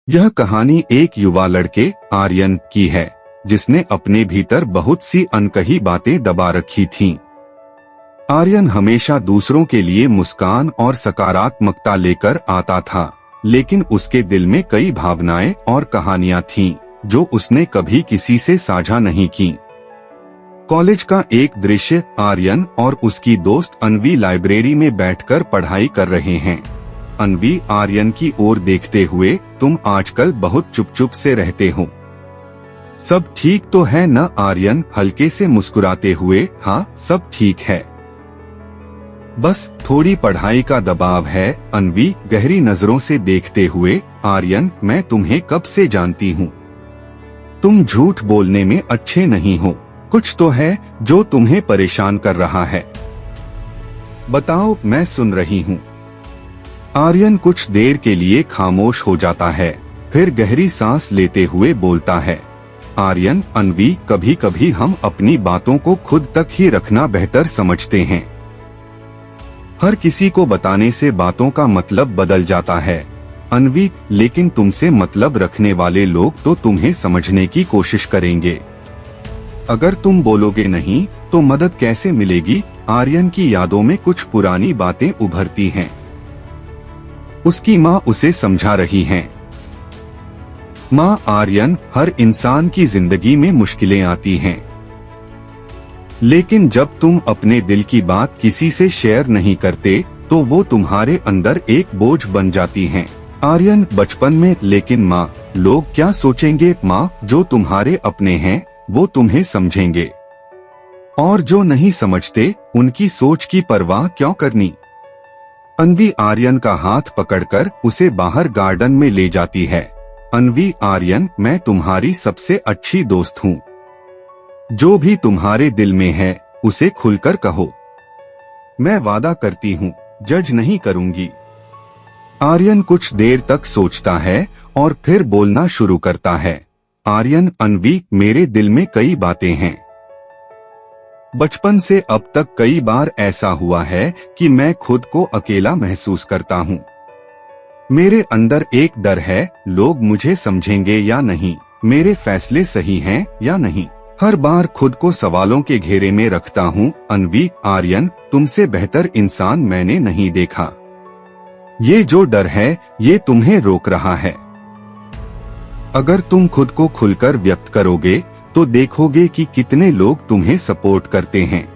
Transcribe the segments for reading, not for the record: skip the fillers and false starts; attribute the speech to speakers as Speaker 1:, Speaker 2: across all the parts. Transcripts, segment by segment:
Speaker 1: यह कहानी एक युवा लड़के आर्यन की है, जिसने अपने भीतर बहुत सी अनकही बातें दबा रखी थीं। आर्यन हमेशा दूसरों के लिए मुस्कान और सकारात्मकता लेकर आता था, लेकिन उसके दिल में कई भावनाएं और कहानियां थीं, जो उसने कभी किसी से साझा नहीं की। कॉलेज का एक दृश्य, आर्यन और उसकी दोस्त अन्वी लाइब्रेरी में बैठकर पढ़ाई कर रहे हैं। अन्वी आर्यन की ओर देखते हुए, तुम आजकल बहुत चुप-चुप से रहते हो। सब ठीक तो है न? आर्यन हल्के से मुस्कुराते हुए, हाँ सब ठीक है, बस थोड़ी पढ़ाई का दबाव है। अन्वी गहरी नजरों से देखते हुए, आर्यन मैं तुम्हें कब से जानती हूँ, तुम झूठ बोलने में अच्छे नहीं हो, कुछ तो है जो तुम्हें परेशान कर रहा है, बताओ मैं सुन रही हूँ। आर्यन कुछ देर के लिए खामोश हो जाता है, फिर गहरी सांस लेते हुए बोलता है, आर्यन अन्वी कभी कभी हम अपनी बातों को खुद तक ही रखना बेहतर समझते हैं। हर किसी को बताने से बातों का मतलब बदल जाता है अन्वी, लेकिन तुमसे मतलब रखने वाले लोग तो तुम्हें समझने की कोशिश करेंगे। अगर तुम बोलोगे नहीं तो मदद कैसे मिलेगी? आर्यन की यादों में कुछ पुरानी बातें उभरती हैं। उसकी माँ उसे समझा रही हैं। माँ आर्यन, हर इंसान की जिंदगी में मुश्किलें आती हैं, लेकिन जब तुम अपने दिल की बात किसी से शेयर नहीं करते तो वो तुम्हारे अंदर एक बोझ बन जाती हैं। आर्यन बचपन में, लेकिन माँ, लोग क्या सोचेंगे? माँ, जो तुम्हारे अपने हैं वो तुम्हें समझेंगे, और जो नहीं समझते उनकी सोच की परवाह क्यों करनी? अन्वी आर्यन का हाथ पकड़कर उसे बाहर गार्डन में ले जाती है। अन्वी, आर्यन मैं तुम्हारी सबसे अच्छी दोस्त हूँ, जो भी तुम्हारे दिल में है उसे खुलकर कहो, मैं वादा करती हूँ जज नहीं करूंगी। आर्यन कुछ देर तक सोचता है और फिर बोलना शुरू करता है, आर्यन अन्वी मेरे दिल में कई बातें हैं। बचपन से अब तक कई बार ऐसा हुआ है कि मैं खुद को अकेला महसूस करता हूँ। मेरे अंदर एक डर है, लोग मुझे समझेंगे या नहीं, मेरे फैसले सही हैं या नहीं। हर बार खुद को सवालों के घेरे में रखता हूँ। अन्वी, आर्यन तुमसे बेहतर इंसान मैंने नहीं देखा। ये जो डर है ये तुम्हें रोक रहा है। अगर तुम खुद को खुलकर व्यक्त करोगे तो देखोगे कि कितने लोग तुम्हें सपोर्ट करते हैं।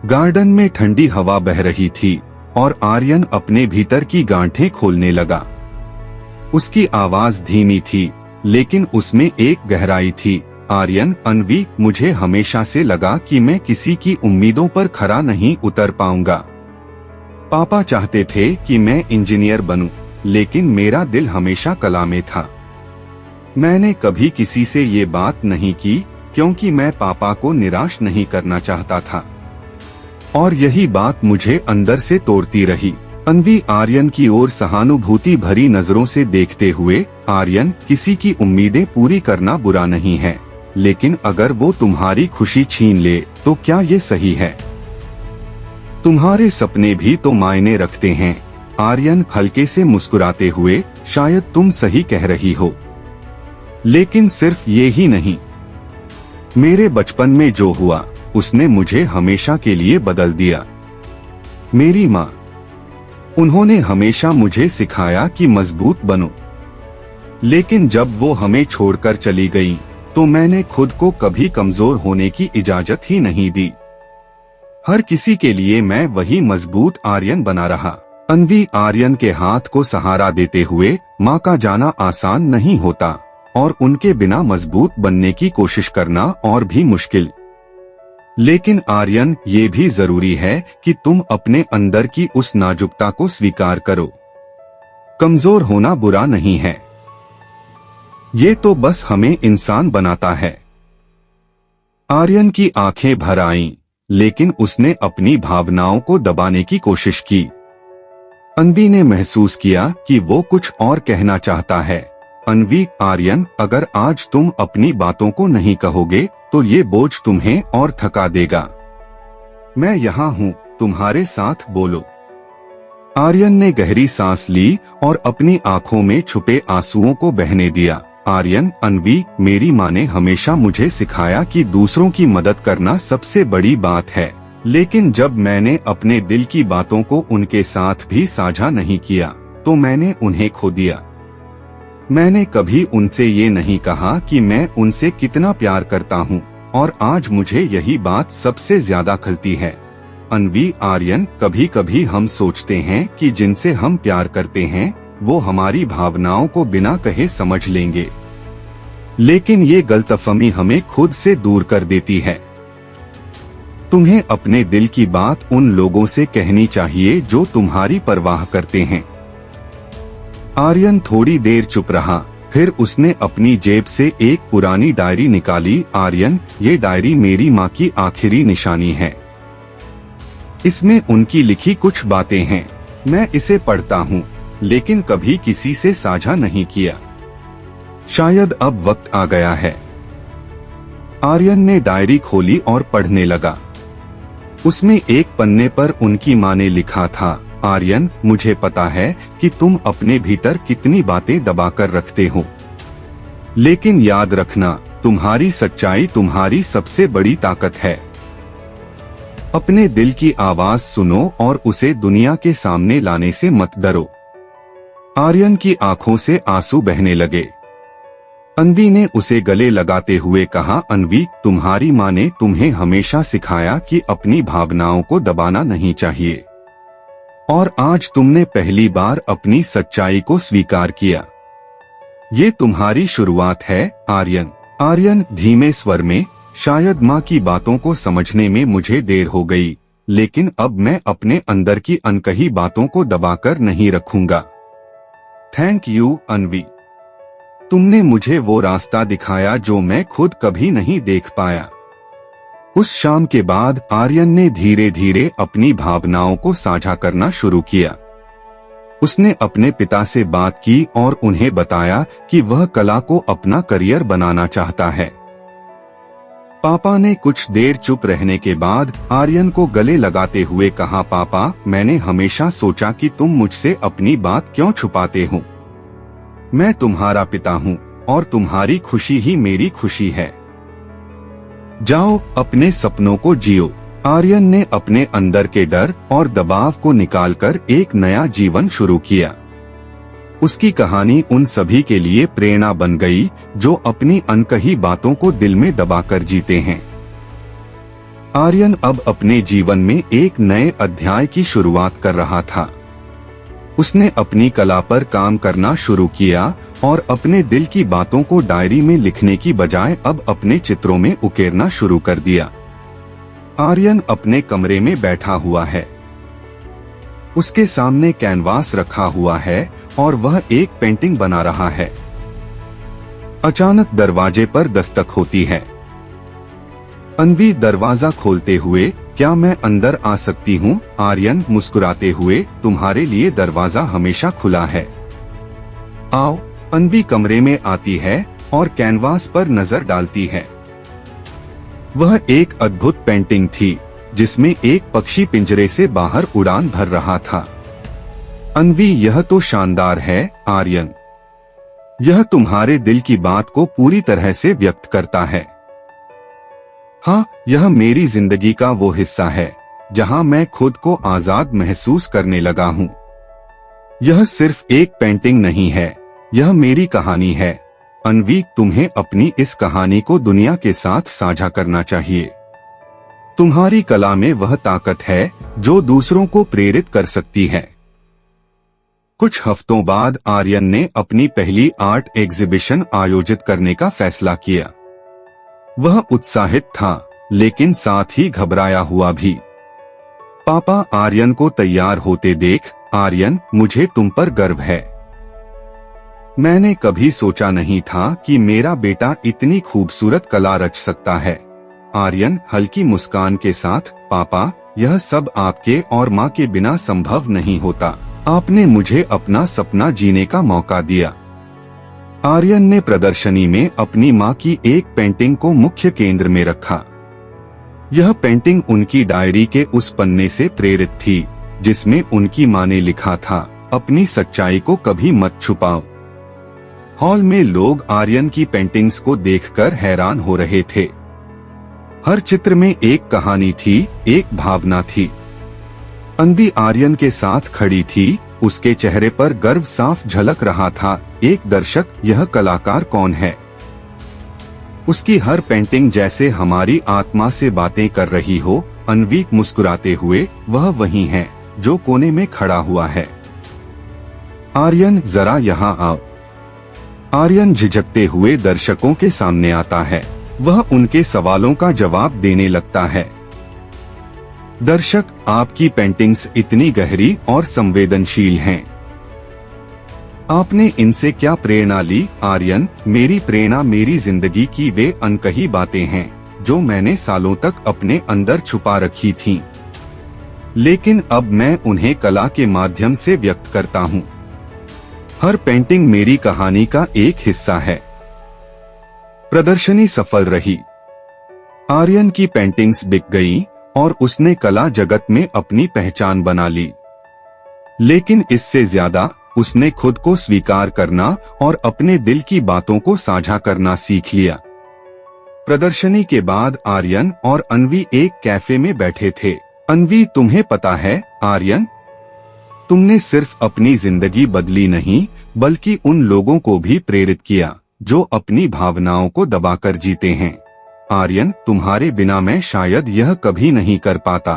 Speaker 1: गार्डन में ठंडी हवा बह रही थी और आर्यन अपने भीतर की गांठें खोलने लगा। उसकी आवाज धीमी थी, लेकिन उसमें एक गहराई थी। आर्यन, अन्वी मुझे हमेशा से लगा कि मैं किसी की उम्मीदों पर खरा नहीं उतर पाऊंगा। पापा चाहते थे कि मैं इंजीनियर बनूं, लेकिन मेरा दिल हमेशा कला में था। मैंने कभी किसी से ये बात नहीं की क्योंकि मैं पापा को निराश नहीं करना चाहता था, और यही बात मुझे अंदर से तोड़ती रही। अन्वी आर्यन की ओर सहानुभूति भरी नजरों से देखते हुए, आर्यन किसी की उम्मीदें पूरी करना बुरा नहीं है, लेकिन अगर वो तुम्हारी खुशी छीन ले तो क्या ये सही है? तुम्हारे सपने भी तो मायने रखते हैं। आर्यन हल्के से मुस्कुराते हुए, शायद तुम सही कह रही हो, लेकिन सिर्फ ये ही नहीं। मेरे बचपन में जो हुआ उसने मुझे हमेशा के लिए बदल दिया। मेरी माँ, उन्होंने हमेशा मुझे सिखाया कि मजबूत बनो, लेकिन जब वो हमें छोड़कर चली गई तो मैंने खुद को कभी कमजोर होने की इजाजत ही नहीं दी। हर किसी के लिए मैं वही मजबूत आर्यन बना रहा। अन्वी आर्यन के हाथ को सहारा देते हुए, माँ का जाना आसान नहीं होता और उनके बिना मजबूत बनने की कोशिश करना और भी मुश्किल। लेकिन आर्यन, ये भी जरूरी है कि तुम अपने अंदर की उस नाजुकता को स्वीकार करो। कमजोर होना बुरा नहीं है, ये तो बस हमें इंसान बनाता है। आर्यन की आंखें भर आईं, लेकिन उसने अपनी भावनाओं को दबाने की कोशिश की। अन्वी ने महसूस किया कि वो कुछ और कहना चाहता है। अन्वी, आर्यन अगर आज तुम अपनी बातों को नहीं कहोगे तो ये बोझ तुम्हें और थका देगा। मैं यहाँ हूँ, तुम्हारे साथ बोलो। आर्यन ने गहरी सांस ली और अपनी आंखों में छुपे आंसुओं को बहने दिया। आर्यन, अन्वी, मेरी माँ ने हमेशा मुझे सिखाया कि दूसरों की मदद करना सबसे बड़ी बात है, लेकिन जब मैंने अपने दिल की बातों को उनके साथ भी साझा नहीं किया तो मैंने उन्हें खो दिया। मैंने कभी उनसे ये नहीं कहा कि मैं उनसे कितना प्यार करता हूँ और आज मुझे यही बात सबसे ज्यादा खलती है। अन्वी, आर्यन, कभी कभी हम सोचते हैं कि जिनसे हम प्यार करते हैं वो हमारी भावनाओं को बिना कहे समझ लेंगे, लेकिन ये गलतफहमी हमें खुद से दूर कर देती है। तुम्हें अपने दिल की बात उन लोगों से कहनी चाहिए जो तुम्हारी परवाह करते हैं। आर्यन थोड़ी देर चुप रहा, फिर उसने अपनी जेब से एक पुरानी डायरी निकाली। आर्यन, ये डायरी मेरी माँ की आखिरी निशानी है। इसमें उनकी लिखी कुछ बातें हैं। मैं इसे पढ़ता हूँ, लेकिन कभी किसी से साझा नहीं किया। शायद अब वक्त आ गया है। आर्यन ने डायरी खोली और पढ़ने लगा। उसमें एक पन्ने पर उनकी माँ ने लिखा था, आर्यन, मुझे पता है कि तुम अपने भीतर कितनी बातें दबाकर रखते हो, लेकिन याद रखना, तुम्हारी सच्चाई तुम्हारी सबसे बड़ी ताकत है। अपने दिल की आवाज सुनो और उसे दुनिया के सामने लाने से मत डरो। आर्यन की आंखों से आंसू बहने लगे। अन्वी ने उसे गले लगाते हुए कहा, अन्वी, तुम्हारी माँ ने तुम्हें हमेशा सिखाया कि अपनी भावनाओं को दबाना नहीं चाहिए, और आज तुमने पहली बार अपनी सच्चाई को स्वीकार किया। ये तुम्हारी शुरुआत है, आर्यन। आर्यन धीमे स्वर में, शायद माँ की बातों को समझने में मुझे देर हो गई, लेकिन अब मैं अपने अंदर की अनकही बातों को दबाकर नहीं रखूंगा। Thank you, Anvi. तुमने मुझे वो रास्ता दिखाया जो मैं खुद कभी नहीं देख पाया। उस शाम के बाद आर्यन ने धीरे धीरे अपनी भावनाओं को साझा करना शुरू किया। उसने अपने पिता से बात की और उन्हें बताया कि वह कला को अपना करियर बनाना चाहता है। पापा ने कुछ देर चुप रहने के बाद आर्यन को गले लगाते हुए कहा, पापा, मैंने हमेशा सोचा कि तुम मुझसे अपनी बात क्यों छुपाते हो। मैं तुम्हारा पिता हूँ और तुम्हारी खुशी ही मेरी खुशी है। जाओ, अपने सपनों को जियो। आर्यन ने अपने अंदर के डर और दबाव को निकालकर एक नया जीवन शुरू किया। उसकी कहानी उन सभी के लिए प्रेरणा बन गई जो अपनी अनकही बातों को दिल में दबाकर जीते हैं। आर्यन अब अपने जीवन में एक नए अध्याय की शुरुआत कर रहा था। उसने अपनी कला पर काम करना शुरू किया और अपने दिल की बातों को डायरी में लिखने की बजाय अब अपने चित्रों में उकेरना शुरू कर दिया। आर्यन अपने कमरे में बैठा हुआ है। उसके सामने कैनवास रखा हुआ है और वह एक पेंटिंग बना रहा है। अचानक दरवाजे पर दस्तक होती है। अन्वी दरवाजा खोलते हुए, क्या मैं अंदर आ सकती हूँ? आर्यन मुस्कुराते हुए, तुम्हारे लिए दरवाजा हमेशा खुला है, आओ। अन्वी कमरे में आती है और कैनवास पर नजर डालती है। वह एक अद्भुत पेंटिंग थी जिसमें एक पक्षी पिंजरे से बाहर उड़ान भर रहा था। अन्वी, यह तो शानदार है, आर्यन। यह तुम्हारे दिल की बात को पूरी तरह से व्यक्त करता है। हाँ, यह मेरी जिंदगी का वो हिस्सा है जहां मैं खुद को आजाद महसूस करने लगा हूँ। यह सिर्फ एक पेंटिंग नहीं है, यह मेरी कहानी है। अन्वी, तुम्हें अपनी इस कहानी को दुनिया के साथ साझा करना चाहिए। तुम्हारी कला में वह ताकत है जो दूसरों को प्रेरित कर सकती है। कुछ हफ्तों बाद आर्यन ने अपनी पहली आर्ट एग्जीबिशन आयोजित करने का फैसला किया। वह उत्साहित था, लेकिन साथ ही घबराया हुआ भी। पापा आर्यन को तैयार होते देख, आर्यन, मुझे तुम पर गर्व है। मैंने कभी सोचा नहीं था कि मेरा बेटा इतनी खूबसूरत कला रच सकता है। आर्यन हल्की मुस्कान के साथ, पापा, यह सब आपके और माँ के बिना संभव नहीं होता। आपने मुझे अपना सपना जीने का मौका दिया। आर्यन ने प्रदर्शनी में अपनी माँ की एक पेंटिंग को मुख्य केंद्र में रखा। यह पेंटिंग उनकी डायरी के उस पन्ने से प्रेरित थी जिसमें उनकी माँ ने लिखा था, अपनी सच्चाई को कभी मत छुपाओ। हॉल में लोग आर्यन की पेंटिंग्स को देखकर हैरान हो रहे थे। हर चित्र में एक कहानी थी, एक भावना थी। अन्वी आर्यन के साथ खड़ी थी, उसके चेहरे पर गर्व साफ झलक रहा था। एक दर्शक, यह कलाकार कौन है? उसकी हर पेंटिंग जैसे हमारी आत्मा से बातें कर रही हो। अन्वी मुस्कुराते हुए, वह वही है जो कोने में खड़ा हुआ है। आर्यन, जरा यहाँ आओ। आर्यन झिझकते हुए दर्शकों के सामने आता है। वह उनके सवालों का जवाब देने लगता है। दर्शक, आपकी पेंटिंग्स इतनी गहरी और संवेदनशील हैं। आपने इनसे क्या प्रेरणा ली? आर्यन, मेरी प्रेरणा मेरी जिंदगी की वे अनकही बातें हैं जो मैंने सालों तक अपने अंदर छुपा रखी थीं। लेकिन अब मैं उन्हें कला के माध्यम से व्यक्त करता हूँ। हर पेंटिंग मेरी कहानी का एक हिस्सा है। प्रदर्शनी सफल रही। आर्यन की पेंटिंग्स बिक गईं और उसने कला जगत में अपनी पहचान बना ली। लेकिन इससे ज्यादा उसने खुद को स्वीकार करना और अपने दिल की बातों को साझा करना सीख लिया। प्रदर्शनी के बाद आर्यन और अन्वी एक कैफे में बैठे थे। अन्वी, तुम्हें पता है आर्यन, तुमने सिर्फ अपनी जिंदगी बदली नहीं, बल्कि उन लोगों को भी प्रेरित किया जो अपनी भावनाओं को दबाकर जीते हैं। आर्यन, तुम्हारे बिना मैं शायद यह कभी नहीं कर पाता।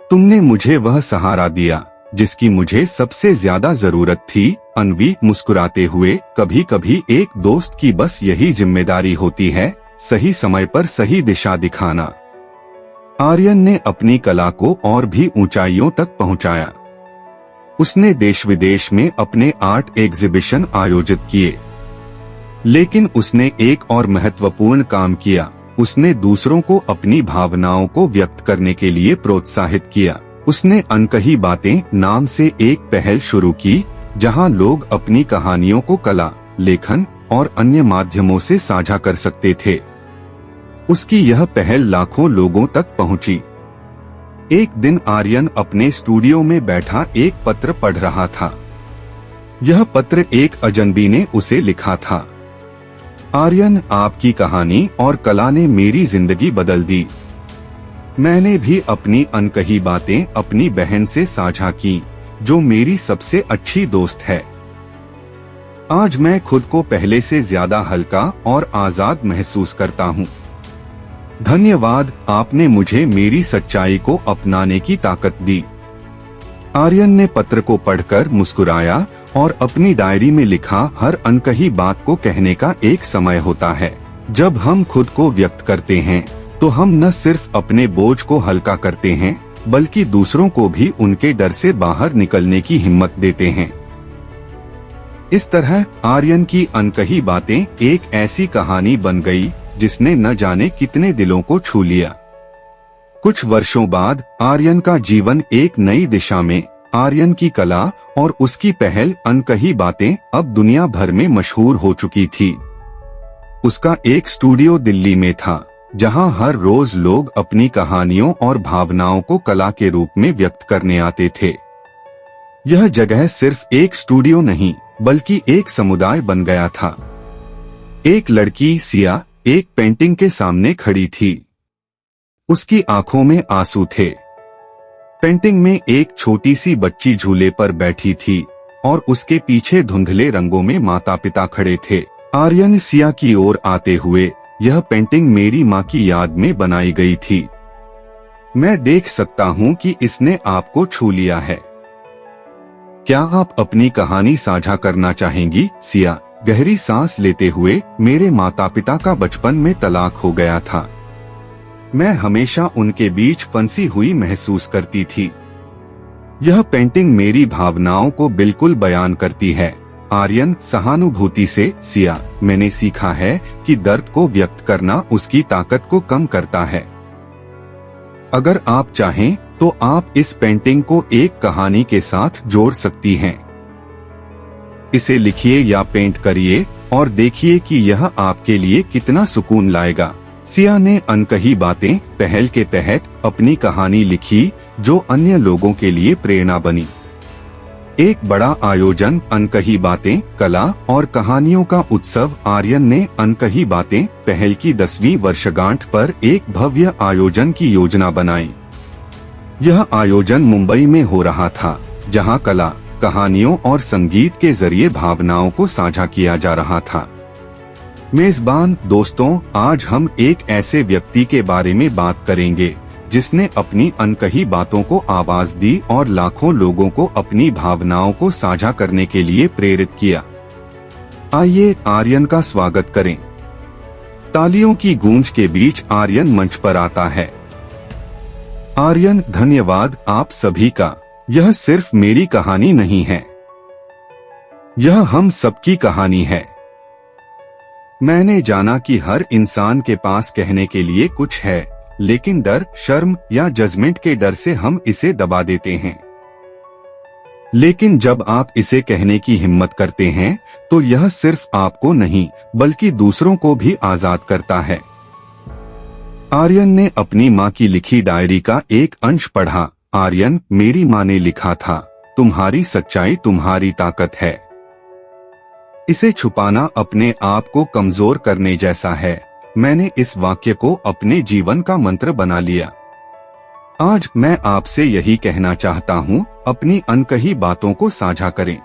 Speaker 1: तुमने मुझे वह सहारा दिया जिसकी मुझे सबसे ज्यादा जरूरत थी। अन्वी मुस्कुराते हुए, कभी कभी एक दोस्त की बस यही जिम्मेदारी होती है, सही समय पर सही दिशा दिखाना। आर्यन ने अपनी कला को और भी ऊंचाइयों तक पहुंचाया। उसने देश विदेश में अपने आर्ट एग्जीबिशन आयोजित किए। लेकिन उसने एक और महत्वपूर्ण काम किया। उसने दूसरों को अपनी भावनाओं को व्यक्त करने के लिए प्रोत्साहित किया। उसने अनकही बातें नाम से एक पहल शुरू की, जहां लोग अपनी कहानियों को कला, लेखन और अन्य माध्यमों से साझा कर सकते थे। उसकी यह पहल लाखों लोगों तक पहुंची। एक दिन आर्यन अपने स्टूडियो में बैठा एक पत्र पढ़ रहा था। यह पत्र एक अजनबी ने उसे लिखा था। आर्यन, आपकी कहानी और कला ने मेरी जिंदगी बदल दी। मैंने भी अपनी अनकही बातें अपनी बहन से साझा की, जो मेरी सबसे अच्छी दोस्त है। आज मैं खुद को पहले से ज्यादा हल्का और आजाद महसूस करता हूँ। धन्यवाद, आपने मुझे मेरी सच्चाई को अपनाने की ताकत दी। आर्यन ने पत्र को पढ़कर मुस्कुराया और अपनी डायरी में लिखा, हर अनकही बात को कहने का एक समय होता है। जब हम खुद को व्यक्त करते हैं तो हम न सिर्फ अपने बोझ को हल्का करते हैं, बल्कि दूसरों को भी उनके डर से बाहर निकलने की हिम्मत देते हैं। इस तरह आर्यन की अनकही बातें एक ऐसी कहानी बन गई जिसने न जाने कितने दिलों को छू लिया। कुछ वर्षों बाद आर्यन का जीवन एक नई दिशा में। आर्यन की कला और उसकी पहल अनकही बातें अब दुनिया भर में मशहूर हो चुकी थी। उसका एक स्टूडियो दिल्ली में था, जहां हर रोज लोग अपनी कहानियों और भावनाओं को कला के रूप में व्यक्त करने आते थे। यह जगह सिर्फ एक स्टूडियो नहीं, बल्कि एक समुदाय बन गया था। एक लड़की सिया एक पेंटिंग के सामने खड़ी थी। उसकी आंखों में आंसू थे। पेंटिंग में एक छोटी सी बच्ची झूले पर बैठी थी और उसके पीछे धुंधले रंगों में माता पिता खड़े थे। आर्यन सिया की ओर आते हुए, यह पेंटिंग मेरी माँ की याद में बनाई गई थी। मैं देख सकता हूँ कि इसने आपको छू लिया है। क्या आप अपनी कहानी साझा करना चाहेंगी? सिया गहरी सांस लेते हुए, मेरे माता पिता का बचपन में तलाक हो गया था। मैं हमेशा उनके बीच फंसी हुई महसूस करती थी। यह पेंटिंग मेरी भावनाओं को बिल्कुल बयान करती है। आर्यन सहानुभूति से, सिया, मैंने सीखा है कि दर्द को व्यक्त करना उसकी ताकत को कम करता है। अगर आप चाहें तो आप इस पेंटिंग को एक कहानी के साथ जोड़ सकती हैं। इसे लिखिए या पेंट करिए और देखिए कि यह आपके लिए कितना सुकून लाएगा। सिया ने अनकही बातें पहल के तहत अपनी कहानी लिखी जो अन्य लोगों के लिए प्रेरणा बनी। एक बड़ा आयोजन अनकही बातें कला और कहानियों का उत्सव। आर्यन ने अनकही बातें पहल की 10वीं वर्षगांठ पर एक भव्य आयोजन की योजना बनाई। यह आयोजन मुंबई में हो रहा था, जहां कला, कहानियों और संगीत के जरिए भावनाओं को साझा किया जा रहा था। मेजबान दोस्तों, आज हम एक ऐसे व्यक्ति के बारे में बात करेंगे जिसने अपनी अनकही बातों को आवाज दी और लाखों लोगों को अपनी भावनाओं को साझा करने के लिए प्रेरित किया। आइए आर्यन का स्वागत करें। तालियों की गूंज के बीच आर्यन मंच पर आता है। आर्यन, धन्यवाद आप सभी का। यह सिर्फ मेरी कहानी नहीं है, यह हम सबकी कहानी है। मैंने जाना कि हर इंसान के पास कहने के लिए कुछ है, लेकिन डर, शर्म या जजमेंट के डर से हम इसे दबा देते हैं। लेकिन जब आप इसे कहने की हिम्मत करते हैं, तो यह सिर्फ आपको नहीं बल्कि दूसरों को भी आजाद करता है। आर्यन ने अपनी माँ की लिखी डायरी का एक अंश पढ़ा। आर्यन, मेरी माँ ने लिखा था, तुम्हारी सच्चाई तुम्हारी ताकत है। इसे छुपाना अपने आप को कमजोर करने जैसा है। मैंने इस वाक्य को अपने जीवन का मंत्र बना लिया। आज मैं आपसे यही कहना चाहता हूँ, अपनी अनकही बातों को साझा करें।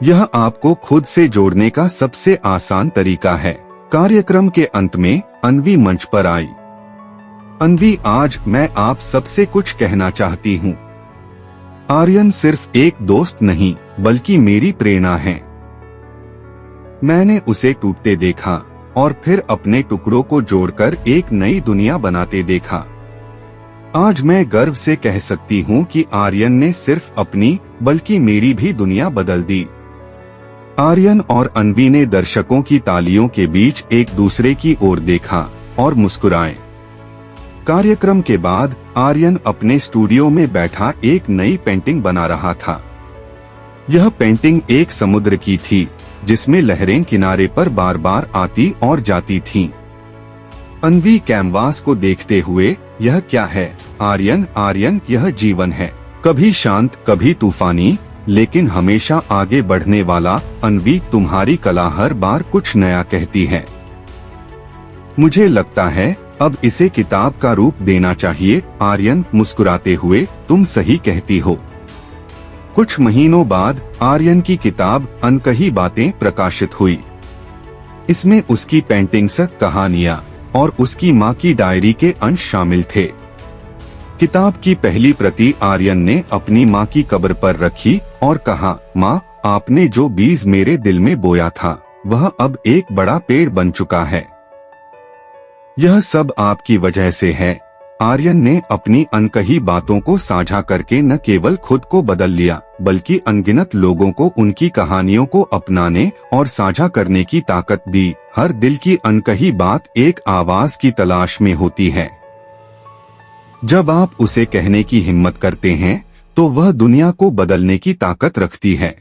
Speaker 1: यह आपको खुद से जोड़ने का सबसे आसान तरीका है। कार्यक्रम के अंत में अन्वी मंच पर आई। अन्वी, आज मैं आप सबसे कुछ कहना चाहती हूँ। आर्यन सिर्फ एक दोस्त नहीं बल्कि मेरी प्रेरणा है। मैंने उसे टूटते देखा और फिर अपने टुकड़ों को जोड़कर एक नई दुनिया बनाते देखा। आज मैं गर्व से कह सकती हूँ कि आर्यन ने सिर्फ अपनी बल्कि मेरी भी दुनिया बदल दी। आर्यन और अन्वी ने दर्शकों की तालियों के बीच एक दूसरे की ओर देखा और मुस्कुराए। कार्यक्रम के बाद आर्यन अपने स्टूडियो में बैठा एक नई पेंटिंग बना रहा था। यह पेंटिंग एक समुद्र की थी जिसमें लहरें किनारे पर बार बार आती और जाती थीं। अन्वी कैनवास को देखते हुए, यह क्या है? आर्यन, यह जीवन है, कभी शांत कभी तूफानी, लेकिन हमेशा आगे बढ़ने वाला। अन्वी, तुम्हारी कला हर बार कुछ नया कहती है। मुझे लगता है अब इसे किताब का रूप देना चाहिए। आर्यन मुस्कुराते हुए, तुम सही कहती हो। कुछ महीनों बाद आर्यन की किताब अनकही बातें प्रकाशित हुई। इसमें उसकी पेंटिंग्स, कहानियां और उसकी माँ की डायरी के अंश शामिल थे। किताब की पहली प्रति आर्यन ने अपनी माँ की कब्र पर रखी और कहा, माँ, आपने जो बीज मेरे दिल में बोया था वह अब एक बड़ा पेड़ बन चुका है। यह सब आपकी वजह से है। आर्यन ने अपनी अनकही बातों को साझा करके न केवल खुद को बदल लिया बल्कि अनगिनत लोगों को उनकी कहानियों को अपनाने और साझा करने की ताकत दी। हर दिल की अनकही बात एक आवाज की तलाश में होती है। जब आप उसे कहने की हिम्मत करते हैं तो वह दुनिया को बदलने की ताकत रखती है।